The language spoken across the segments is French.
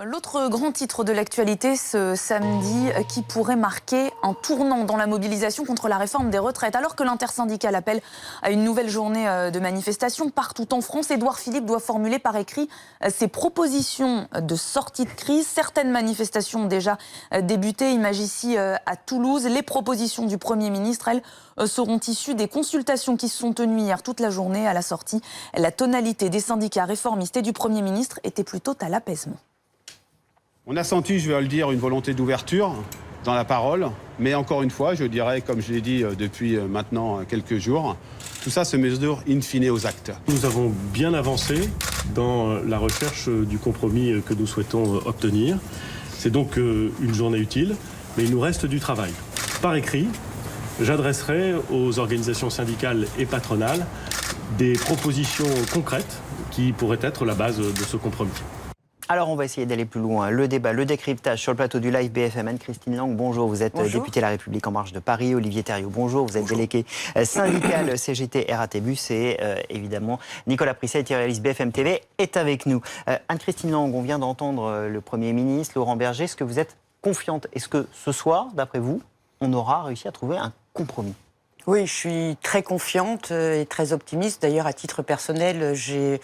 L'autre grand titre de l'actualité ce samedi qui pourrait marquer un tournant dans la mobilisation contre la réforme des retraites. Alors que l'intersyndicale appelle à une nouvelle journée de manifestation partout en France, Édouard Philippe doit formuler par écrit ses propositions de sortie de crise. Certaines manifestations ont déjà débuté, image ici à Toulouse. Les propositions du Premier ministre, elles, seront issues des consultations qui se sont tenues hier toute la journée. À la sortie, la tonalité des syndicats réformistes et du Premier ministre était plutôt à l'apaisement. On a senti, je vais le dire, une volonté d'ouverture dans la parole, mais encore une fois, je dirais, comme je l'ai dit depuis maintenant quelques jours, tout ça se mesure in fine aux actes. Nous avons bien avancé dans la recherche du compromis que nous souhaitons obtenir. C'est donc une journée utile, mais il nous reste du travail. Par écrit, j'adresserai aux organisations syndicales et patronales des propositions concrètes qui pourraient être la base de ce compromis. Alors on va essayer d'aller plus loin. Le débat, le décryptage sur le plateau du Live BFM. Anne-Christine Lang, bonjour. Vous êtes députée La République En Marche de Paris. Olivier Thériault, bonjour. Vous êtes délégué syndical CGT RATBUS. Et évidemment, Nicolas Prisset, réaliste BFM TV, est avec nous. Anne-Christine Lang, on vient d'entendre le Premier ministre, Laurent Berger. Est-ce que vous êtes confiante? Est-ce que ce soir, d'après vous, on aura réussi à trouver un compromis? Oui, je suis très confiante et très optimiste. D'ailleurs, à titre personnel, je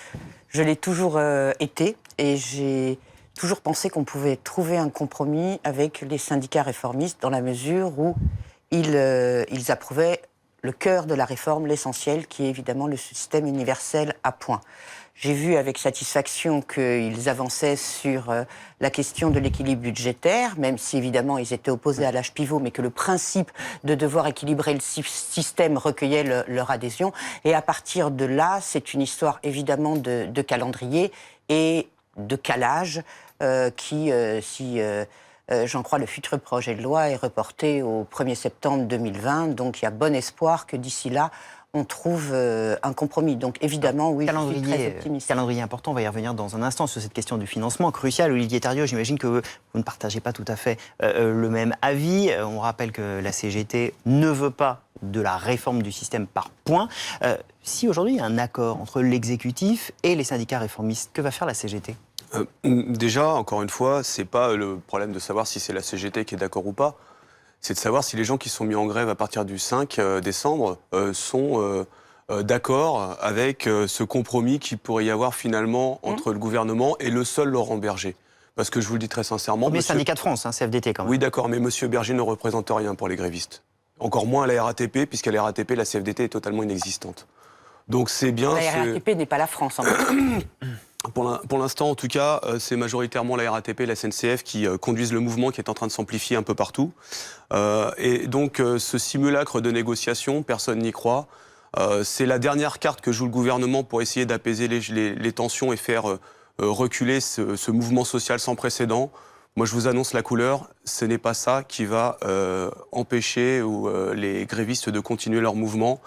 l'ai toujours été et j'ai toujours pensé qu'on pouvait trouver un compromis avec les syndicats réformistes dans la mesure où ils approuvaient le cœur de la réforme, l'essentiel, qui est évidemment le système universel à points. J'ai vu avec satisfaction qu'ils avançaient sur la question de l'équilibre budgétaire, même si évidemment ils étaient opposés à l'âge pivot, mais que le principe de devoir équilibrer le système recueillait leur adhésion. Et à partir de là, c'est une histoire évidemment de calendrier et de calage qui, si j'en crois, le futur projet de loi est reporté au 1er septembre 2020. Donc il y a bon espoir que d'ici là, on trouve un compromis. Donc évidemment, oui, je suis très optimiste. Calendrier important, on va y revenir dans un instant sur cette question du financement crucial. Olivier Thériault, j'imagine que vous ne partagez pas tout à fait le même avis. On rappelle que la CGT ne veut pas de la réforme du système par points. Si aujourd'hui il y a un accord entre l'exécutif et les syndicats réformistes, que va faire la CGT ? Déjà, encore une fois, c'est pas le problème de savoir si c'est la CGT qui est d'accord ou pas. C'est de savoir si les gens qui sont mis en grève à partir du 5 décembre sont d'accord avec ce compromis qu'il pourrait y avoir finalement entre le gouvernement et le seul Laurent Berger. Parce que je vous le dis très sincèrement... Mais syndicat de France, CFDT quand même. Oui, d'accord, mais M. Berger ne représente rien pour les grévistes. Encore moins à la RATP, puisqu'à la RATP, la CFDT est totalement inexistante. Donc c'est bien... La RATP n'est pas la France, en fait. Pour l'instant, en tout cas, c'est majoritairement la RATP et la SNCF qui conduisent le mouvement qui est en train de s'amplifier un peu partout. Et donc, ce simulacre de négociation, personne n'y croit. C'est la dernière carte que joue le gouvernement pour essayer d'apaiser les tensions et faire reculer ce mouvement social sans précédent. Moi, je vous annonce la couleur, ce n'est pas ça qui va empêcher les grévistes de continuer leur mouvement.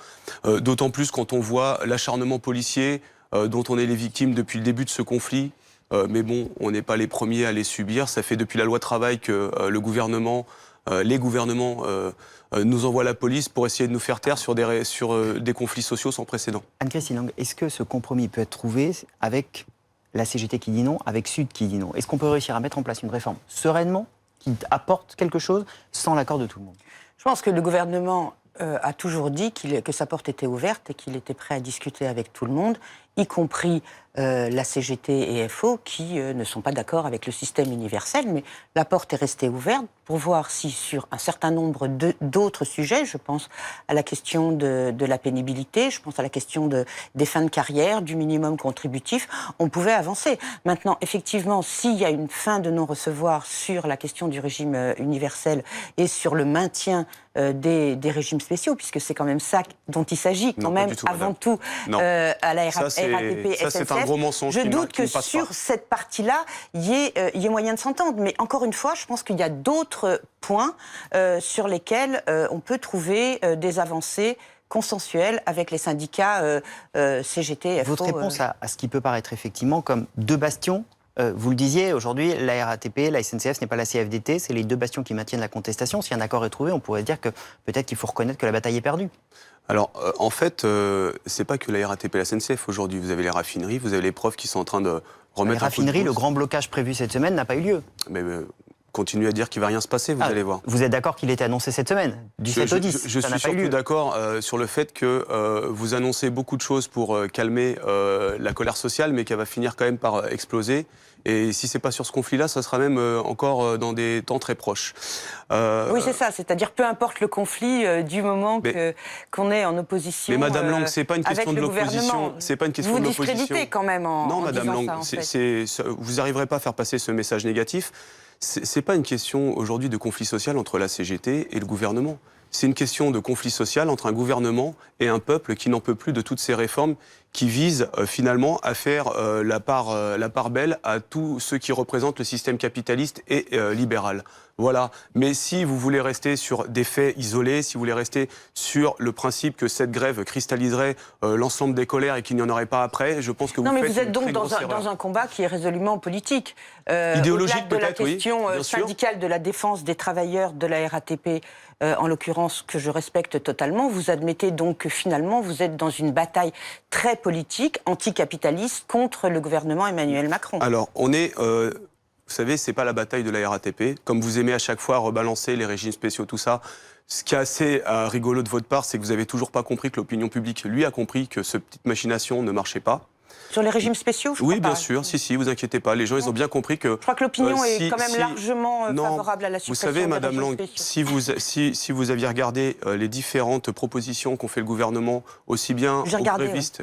D'autant plus quand on voit l'acharnement policier dont on est les victimes depuis le début de ce conflit. Mais bon, on n'est pas les premiers à les subir. Ça fait depuis la loi travail que les gouvernements nous envoient la police pour essayer de nous faire taire sur des conflits sociaux sans précédent. Anne-Christine Lang, est-ce que ce compromis peut être trouvé avec la CGT qui dit non, avec Sud qui dit non? Est-ce qu'on peut réussir à mettre en place une réforme sereinement, qui apporte quelque chose, sans l'accord de tout le monde? Je pense que le gouvernement a toujours dit que sa porte était ouverte et qu'il était prêt à discuter avec tout le monde, y compris la CGT et FO, qui ne sont pas d'accord avec le système universel, mais la porte est restée ouverte pour voir si sur un certain nombre d'autres sujets, je pense à la question de la pénibilité, je pense à la question des fins de carrière, du minimum contributif, on pouvait avancer. Maintenant, effectivement, s'il y a une fin de non-recevoir sur la question du régime universel et sur le maintien des régimes spéciaux, puisque c'est quand même ça dont il s'agit, quand même, avant tout, à la RATP, SNCF. Un gros mensonge. Je doute que sur cette partie-là, il y ait moyen de s'entendre. Mais encore une fois, je pense qu'il y a d'autres points sur lesquels on peut trouver des avancées consensuelles avec les syndicats CGT, FO. Votre réponse à ce qui peut paraître effectivement comme deux bastions, vous le disiez, aujourd'hui, la RATP, la SNCF, ce n'est pas la CFDT, c'est les deux bastions qui maintiennent la contestation. Si un accord est trouvé, on pourrait dire que peut-être qu'il faut reconnaître que la bataille est perdue. Alors, en fait, c'est pas que la RATP et la SNCF aujourd'hui. Vous avez les raffineries, vous avez les profs qui sont en train de remettre Les raffineries, le grand blocage prévu cette semaine n'a pas eu lieu. Mais continuez à dire qu'il ne va rien se passer, vous allez voir. Vous êtes d'accord qu'il était annoncé cette semaine, du 7 au 10? Je suis surtout d'accord sur le fait que vous annoncez beaucoup de choses pour calmer la colère sociale, mais qu'elle va finir quand même par exploser. Et si ce n'est pas sur ce conflit-là, ça sera même encore dans des temps très proches. Oui, c'est ça. C'est-à-dire, peu importe le conflit, du moment qu'on est en opposition. Mais Madame Lang, c'est pas une question de l'opposition. C'est pas une question de l'opposition. Vous discréditez quand même en Madame disant Lang, ça, en fait. vous n'arriverez pas à faire passer ce message négatif. C'est pas une question aujourd'hui de conflit social entre la CGT et le gouvernement. C'est une question de conflit social entre un gouvernement et un peuple qui n'en peut plus de toutes ces réformes qui visent finalement à faire la part belle à tous ceux qui représentent le système capitaliste et libéral. Voilà. Mais si vous voulez rester sur des faits isolés, si vous voulez rester sur le principe que cette grève cristalliserait l'ensemble des colères et qu'il n'y en aurait pas après, je pense que vous êtes donc dans un combat qui est résolument politique. Idéologique peut-être, oui. La question syndicale de la défense des travailleurs de la RATP, en l'occurrence, que je respecte totalement, vous admettez donc que finalement vous êtes dans une bataille très politique, anticapitaliste, contre le gouvernement Emmanuel Macron. Alors, on est... vous savez, c'est pas la bataille de la RATP. Comme vous aimez à chaque fois rebalancer les régimes spéciaux, tout ça, ce qui est assez rigolo de votre part, c'est que vous avez toujours pas compris que l'opinion publique, lui, a compris que cette petite machination ne marchait pas. Sur les régimes spéciaux, je crois Oui, bien sûr, si, vous inquiétez pas. Les gens, ils ont bien compris que... Je crois que l'opinion est quand même largement favorable à la suppression des régimes spéciaux. Vous savez, Madame Lang, si vous aviez regardé les différentes propositions qu'ont fait le gouvernement, aussi bien aux grévistes,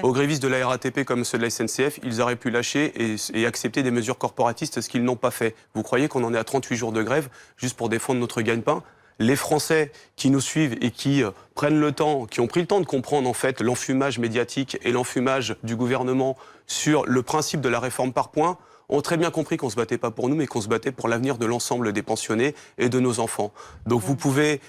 aux grévistes de la RATP comme ceux de la SNCF, ils auraient pu lâcher et accepter des mesures corporatistes, ce qu'ils n'ont pas fait. Vous croyez qu'on en est à 38 jours de grève juste pour défendre notre gagne-pain ? Les Français qui nous suivent et qui prennent le temps, qui ont pris le temps de comprendre en fait l'enfumage médiatique et l'enfumage du gouvernement sur le principe de la réforme par points, ont très bien compris qu'on ne se battait pas pour nous, mais qu'on se battait pour l'avenir de l'ensemble des pensionnés et de nos enfants. Donc vous pouvez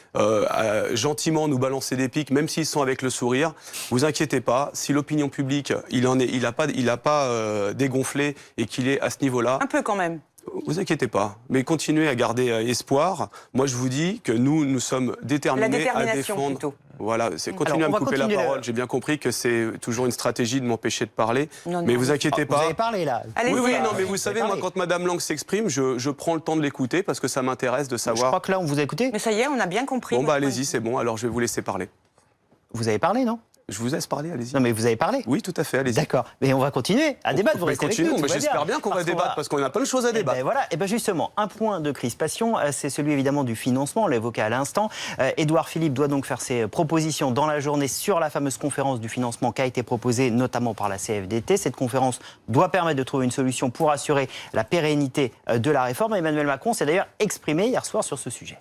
gentiment nous balancer des pics, même s'ils sont avec le sourire. Vous inquiétez pas, si l'opinion publique, il a pas dégonflé et qu'il est à ce niveau-là... Un peu quand même. Vous inquiétez pas, mais continuez à garder espoir. Moi, je vous dis que nous sommes déterminés à défendre... Plutôt. Voilà, c'est continuer à me couper la parole. J'ai bien compris que c'est toujours une stratégie de m'empêcher de parler. Mais vous inquiétez pas. Vous avez parlé là. Oui, non, mais vous savez, moi, quand Madame Lang s'exprime, je prends le temps de l'écouter parce que ça m'intéresse de savoir... Je crois que là, on vous a écouté. Mais ça y est, on a bien compris. Bon, allez-y, c'est bon. Alors, je vais vous laisser parler. Vous avez parlé, non ? Je vous laisse parler, allez-y. Non, mais vous avez parlé. Oui, tout à fait, allez-y. D'accord. Mais on va continuer à débattre. Vous restez avec nous. Mais j'espère bien qu'on va débattre parce qu'on a plein de choses à débattre. Et voilà. Et bien justement, un point de crispation, c'est celui évidemment du financement. On l'évoquait à l'instant. Édouard Philippe doit donc faire ses propositions dans la journée sur la fameuse conférence du financement qui a été proposée notamment par la CFDT. Cette conférence doit permettre de trouver une solution pour assurer la pérennité de la réforme. Emmanuel Macron s'est d'ailleurs exprimé hier soir sur ce sujet.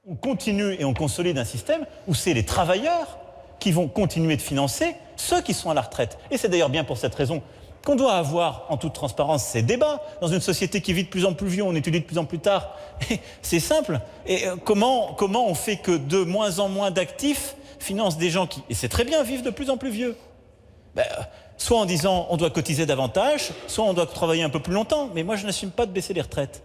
On continue et on consolide un système où c'est les travailleurs qui vont continuer de financer ceux qui sont à la retraite. Et c'est d'ailleurs bien pour cette raison qu'on doit avoir en toute transparence ces débats. Dans une société qui vit de plus en plus vieux, on étudie de plus en plus tard. C'est simple. Et comment on fait que de moins en moins d'actifs financent des gens qui, et c'est très bien, vivent de plus en plus vieux ? Soit en disant on doit cotiser davantage, soit on doit travailler un peu plus longtemps. Mais moi, je n'assume pas de baisser les retraites.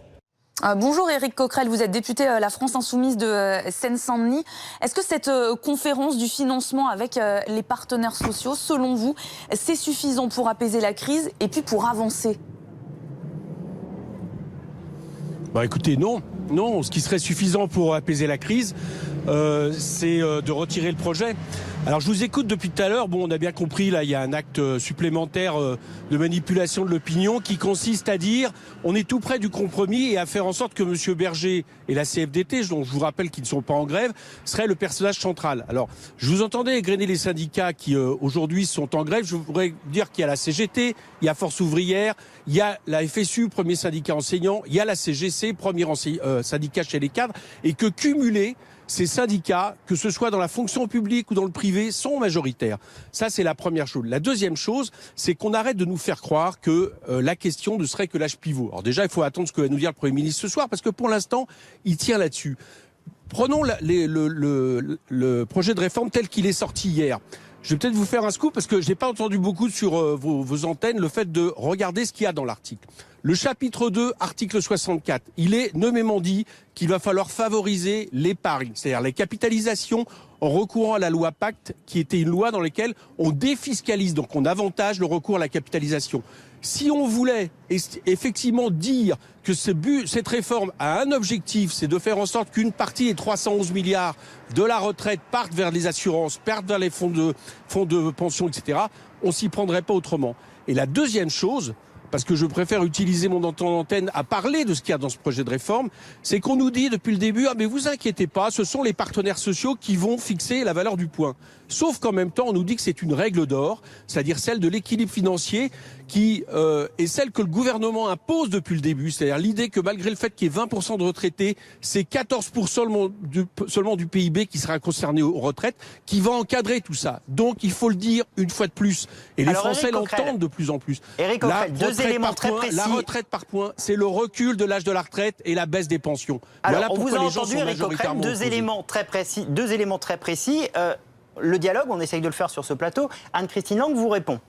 Bonjour Éric Coquerel, vous êtes député La France Insoumise de Seine-Saint-Denis. Est-ce que cette conférence du financement avec les partenaires sociaux, selon vous, c'est suffisant pour apaiser la crise et puis pour avancer ? Écoutez, non. Ce qui serait suffisant pour apaiser la crise, c'est de retirer le projet. Alors je vous écoute depuis tout à l'heure, on a bien compris, là il y a un acte supplémentaire de manipulation de l'opinion qui consiste à dire on est tout près du compromis et à faire en sorte que M. Berger et la CFDT, dont je vous rappelle qu'ils ne sont pas en grève, seraient le personnage central. Alors je vous entendais égrener les syndicats qui aujourd'hui sont en grève, je voudrais dire qu'il y a la CGT, il y a Force Ouvrière, il y a la FSU, premier syndicat enseignant, il y a la CGC, premier syndicat chez les cadres, et que cumulés, ces syndicats, que ce soit dans la fonction publique ou dans le privé, sont majoritaires. Ça, c'est la première chose. La deuxième chose, c'est qu'on arrête de nous faire croire que la question ne serait que l'âge pivot. Alors déjà, il faut attendre ce que va nous dire le Premier ministre ce soir, parce que pour l'instant, il tient là-dessus. Prenons le projet de réforme tel qu'il est sorti hier. je vais peut-être vous faire un scoop parce que je n'ai pas entendu beaucoup sur vos antennes le fait de regarder ce qu'il y a dans l'article. Le chapitre 2, article 64, il est nommément dit qu'il va falloir favoriser l'épargne, c'est-à-dire les capitalisations en recourant à la loi Pacte, qui était une loi dans laquelle on défiscalise, donc on avantage le recours à la capitalisation. Si on voulait effectivement dire que cette réforme a un objectif, c'est de faire en sorte qu'une partie des 311 milliards de la retraite partent vers les assurances, partent vers les fonds de pension, etc., on s'y prendrait pas autrement. Et la deuxième chose, parce que je préfère utiliser mon temps d'antenne à parler de ce qu'il y a dans ce projet de réforme, c'est qu'on nous dit depuis le début, ah mais vous inquiétez pas, ce sont les partenaires sociaux qui vont fixer la valeur du point. Sauf qu'en même temps, on nous dit que c'est une règle d'or, c'est-à-dire celle de l'équilibre financier, qui est celle que le gouvernement impose depuis le début. C'est-à-dire l'idée que malgré le fait qu'il y ait 20% de retraités, c'est 14% seulement du PIB qui sera concerné aux retraites, qui va encadrer tout ça. Donc il faut le dire une fois de plus. Et les Français l'entendent de plus en plus. Éric Coquerel, deux éléments très précis. La retraite par point, c'est le recul de l'âge de la retraite et la baisse des pensions. Alors, voilà on vous a les gens entendu, sont Éric Coquerel, deux éléments très précis. Le dialogue, on essaye de le faire sur ce plateau. Anne-Christine Lang vous répond.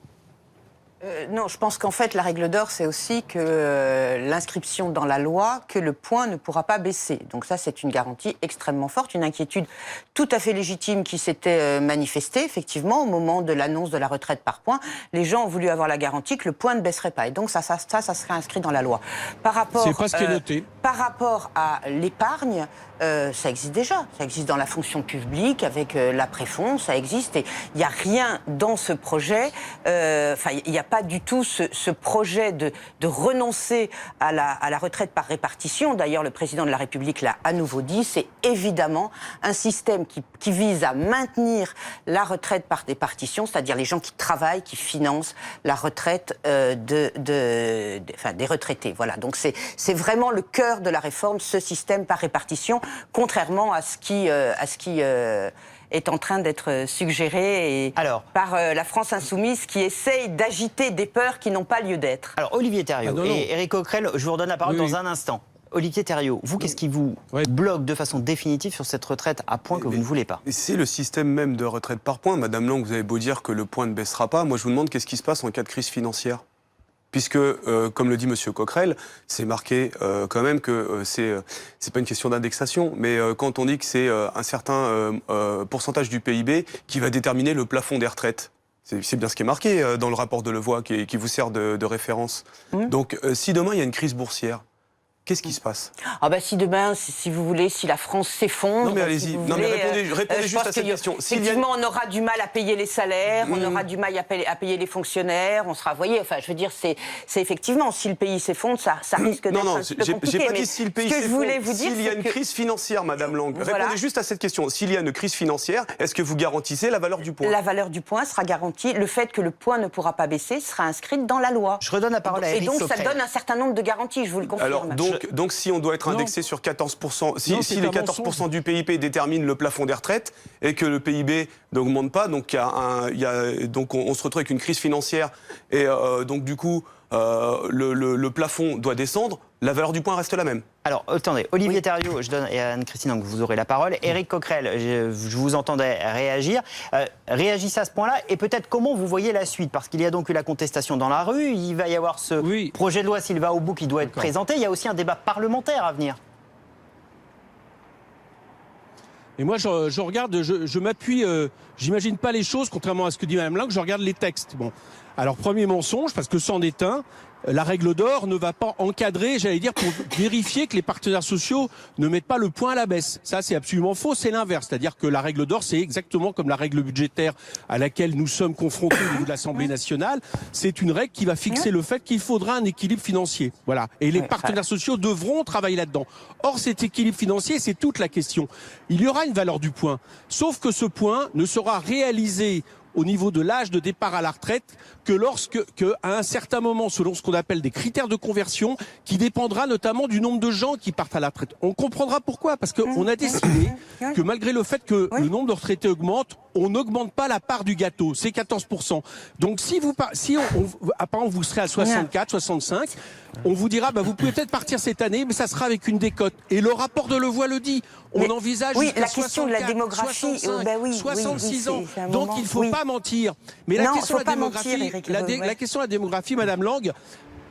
Non, je pense qu'en fait, la règle d'or, c'est aussi que l'inscription dans la loi, que le point ne pourra pas baisser. Donc ça, c'est une garantie extrêmement forte, une inquiétude tout à fait légitime qui s'était manifestée, effectivement, au moment de l'annonce de la retraite par point. Les gens ont voulu avoir la garantie que le point ne baisserait pas. Et donc ça serait inscrit dans la loi. C'est pas ce qui est noté. Par rapport à l'épargne, ça existe déjà. Ça existe dans la fonction publique, avec la préfonds, ça existe. Et il n'y a rien dans ce projet, il n'y a pas du tout ce projet de renoncer à la retraite par répartition. D'ailleurs, le président de la République l'a à nouveau dit, c'est évidemment un système qui vise à maintenir la retraite par répartition, c'est-à-dire les gens qui travaillent, qui financent la retraite des retraités. Voilà, donc c'est vraiment le cœur de la réforme, ce système par répartition, contrairement à ce qui est en train d'être suggéré par la France insoumise qui essaye d'agiter des peurs qui n'ont pas lieu d'être. Alors Olivier Thériault et Éric Coquerel, je vous redonne la parole dans un instant. Olivier Thériault, vous, qu'est-ce qui vous bloque de façon définitive sur cette retraite à point que vous ne voulez pas? C'est le système même de retraite par point. Madame Lang, vous avez beau dire que le point ne baissera pas. Moi, je vous demande qu'est-ce qui se passe en cas de crise financière? Puisque, comme le dit Monsieur Coquerel, c'est marqué quand même que c'est pas une question d'indexation, mais quand on dit que c'est un certain pourcentage du PIB qui va déterminer le plafond des retraites. C'est bien ce qui est marqué dans le rapport de Levoy qui vous sert de référence. Donc, si demain il y a une crise boursière, qu'est-ce qui se passe? Si demain, si vous voulez, si la France s'effondre... Non mais allez-y, répondez juste à cette question. Effectivement, on aura du mal à payer les salaires, on aura du mal à payer les fonctionnaires, on sera... Vous voyez, je veux dire, c'est effectivement, si le pays s'effondre, ça risque d'être un petit peu compliqué. J'ai pas dit si le pays s'effondre, s'il y a une crise financière, Madame Lang. Voilà. Répondez juste à cette question. S'il y a une crise financière, est-ce que vous garantissez la valeur du point? La valeur du point sera garantie. Le fait que le point ne pourra pas baisser sera inscrit dans la loi. Je redonne la parole à Éric Coquerel. Et donc, ça donne un certain nombre de garanties, je vous le confirme. Alors, donc si on doit être indexé sur 14%, si les 14% du PIB déterminent le plafond des retraites et que le PIB n'augmente pas, donc, donc on se retrouve avec une crise financière et donc du coup le plafond doit descendre, la valeur du point reste la même. Alors, attendez, Olivier Thériault, je donne et Anne-Christine, donc vous aurez la parole. Éric Coquerel, je vous entendais réagir. Réagissez à ce point-là et peut-être comment vous voyez la suite, parce qu'il y a donc eu la contestation dans la rue, il va y avoir ce projet de loi, s'il va au bout, qui doit être présenté. Il y a aussi un débat parlementaire à venir. Et moi, je regarde, je m'appuie, j'imagine pas les choses, contrairement à ce que dit Mme Lang, je regarde les textes. Bon. Alors, premier mensonge, parce que c'en est un, la règle d'or ne va pas encadrer, j'allais dire, pour vérifier que les partenaires sociaux ne mettent pas le point à la baisse. Ça, c'est absolument faux, c'est l'inverse. C'est-à-dire que la règle d'or, c'est exactement comme la règle budgétaire à laquelle nous sommes confrontés au niveau de l'Assemblée nationale. C'est une règle qui va fixer le fait qu'il faudra un équilibre financier. Voilà. Et les partenaires sociaux devront travailler là-dedans. Or, cet équilibre financier, c'est toute la question. Il y aura une valeur du point. Sauf que ce point ne sera réalisé au niveau de l'âge de départ à la retraite que à un certain moment, selon ce qu'on appelle des critères de conversion, qui dépendra notamment du nombre de gens qui partent à la retraite. On comprendra pourquoi, parce qu'on a décidé que malgré le fait que le nombre de retraités augmente, on n'augmente pas la part du gâteau, c'est 14%. Donc si apparemment vous serez à 64, 65, on vous dira vous pouvez peut-être partir cette année, mais ça sera avec une décote. Et le rapport de Levoy le dit, on envisage la question de la démographie, 66 ans. Donc il ne faut pas pas mentir. Mais Non, la question faut de la pas mentir, démographie, Éric, la question de la démographie, Madame Lang.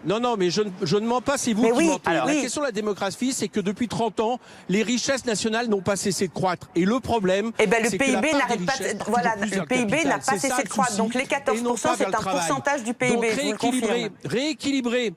Non, mais je ne mens pas, c'est vous Mais qui oui, mentez. alors, La oui. question de la démographie, c'est que depuis 30 ans, les richesses nationales n'ont pas cessé de croître. Et le problème, Eh ben, le c'est que la PIB part n'arrête des pas. richesses part Voilà, toujours plus vers le PIB capital. n'a pas C'est ça, cessé de le croître. souci. Donc les Et non 14%, pas vers c'est le un travail. pourcentage du PIB. Donc Je vous le confirme. rééquilibrer.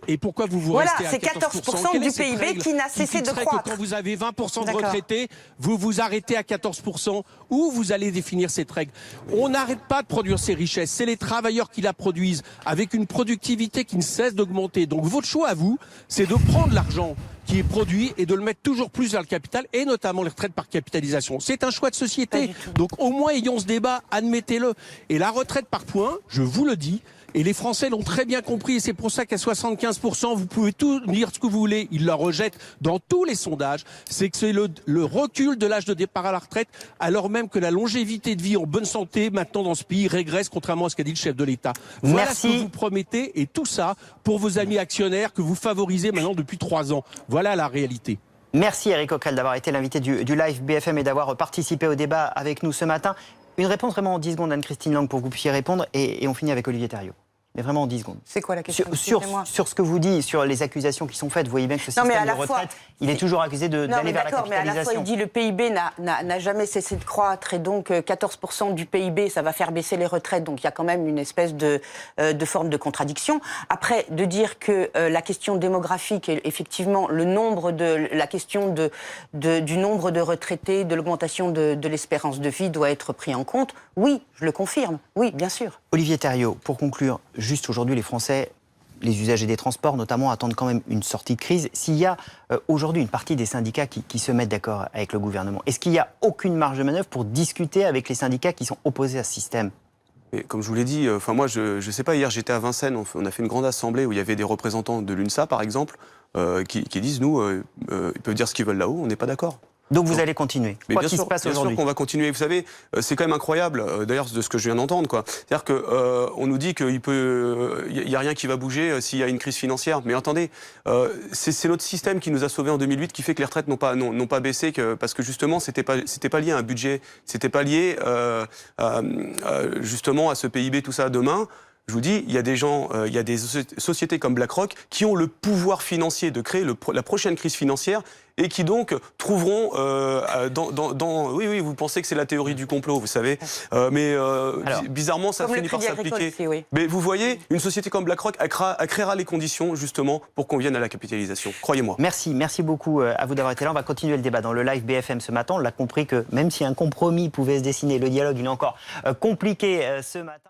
Et pourquoi vous Voilà, restez à c'est 14% 14% Quelle du est cette PIB règle qui n'a cessé de fixerait que croître. quand vous avez 20% de D'accord. retraités, vous vous arrêtez à 14%. Où vous allez définir cette règle? On n'arrête pas de produire ces richesses. C'est les travailleurs qui la produisent avec une productivité qui ne cesse d'augmenter. Donc votre choix à vous, c'est de prendre l'argent qui est produit et de le mettre toujours plus vers le capital et notamment les retraites par capitalisation. C'est un choix de société. Donc au moins ayons ce débat, admettez-le. Et la retraite par points, je vous le dis, et les Français l'ont très bien compris, et c'est pour ça qu'à 75%, vous pouvez tout dire ce que vous voulez, ils la rejettent dans tous les sondages, c'est que c'est le recul de l'âge de départ à la retraite, alors même que la longévité de vie en bonne santé, maintenant dans ce pays, régresse, contrairement à ce qu'a dit le chef de l'État. Voilà ce que vous promettez, et tout ça pour vos amis actionnaires que vous favorisez maintenant depuis 3 ans. Voilà la réalité. Merci Éric Coquerel d'avoir été l'invité du Live BFM et d'avoir participé au débat avec nous ce matin. Une réponse vraiment en 10 secondes, Anne-Christine Lang, pour que vous puissiez répondre, et on finit avec Olivier Thériault. Mais vraiment en 10 secondes. C'est quoi la question? Sur ce que vous dites, sur les accusations qui sont faites, vous voyez bien que ce système de retraite, il est toujours accusé d'aller vers la capitalisation. Mais à la fois, il dit le PIB n'a jamais cessé de croître et donc 14% du PIB, ça va faire baisser les retraites. Donc il y a quand même une espèce de forme de contradiction. Après, de dire que la question démographique et effectivement la question du nombre de retraités, de l'augmentation de l'espérance de vie doit être pris en compte, oui, je le confirme. Oui, bien sûr. Olivier Thériault, pour conclure, juste aujourd'hui, les Français, les usagers des transports notamment, attendent quand même une sortie de crise. S'il y a aujourd'hui une partie des syndicats qui se mettent d'accord avec le gouvernement, est-ce qu'il n'y a aucune marge de manœuvre pour discuter avec les syndicats qui sont opposés à ce système? Et comme je vous l'ai dit, moi je sais pas, hier j'étais à Vincennes, on a fait une grande assemblée où il y avait des représentants de l'UNSA par exemple, qui disent nous, ils peuvent dire ce qu'ils veulent là-haut, on n'est pas d'accord. Donc vous allez continuer, mais quoi bien qu'il sûr, se passe bien aujourd'hui. sûr qu'on va continuer. Vous savez, c'est quand même incroyable, d'ailleurs, de ce que je viens d'entendre, quoi. C'est-à-dire que on nous dit qu'il y a rien qui va bouger s'il y a une crise financière. Mais attendez, c'est notre système qui nous a sauvés en 2008, qui fait que les retraites n'ont pas baissé, parce que justement, c'était pas lié à un budget, c'était pas lié justement à ce PIB, tout ça. Demain, je vous dis, il y a des gens, il y a des sociétés comme BlackRock qui ont le pouvoir financier de créer la prochaine crise financière et qui donc trouveront oui, vous pensez que c'est la théorie du complot, vous savez, mais bizarrement ça finit par s'appliquer. Oui. Mais vous voyez, une société comme BlackRock créera les conditions justement pour qu'on vienne à la capitalisation. Croyez-moi. Merci beaucoup à vous d'avoir été là. On va continuer le débat dans le Live BFM ce matin. On l'a compris que même si un compromis pouvait se dessiner, le dialogue il est encore compliqué ce matin.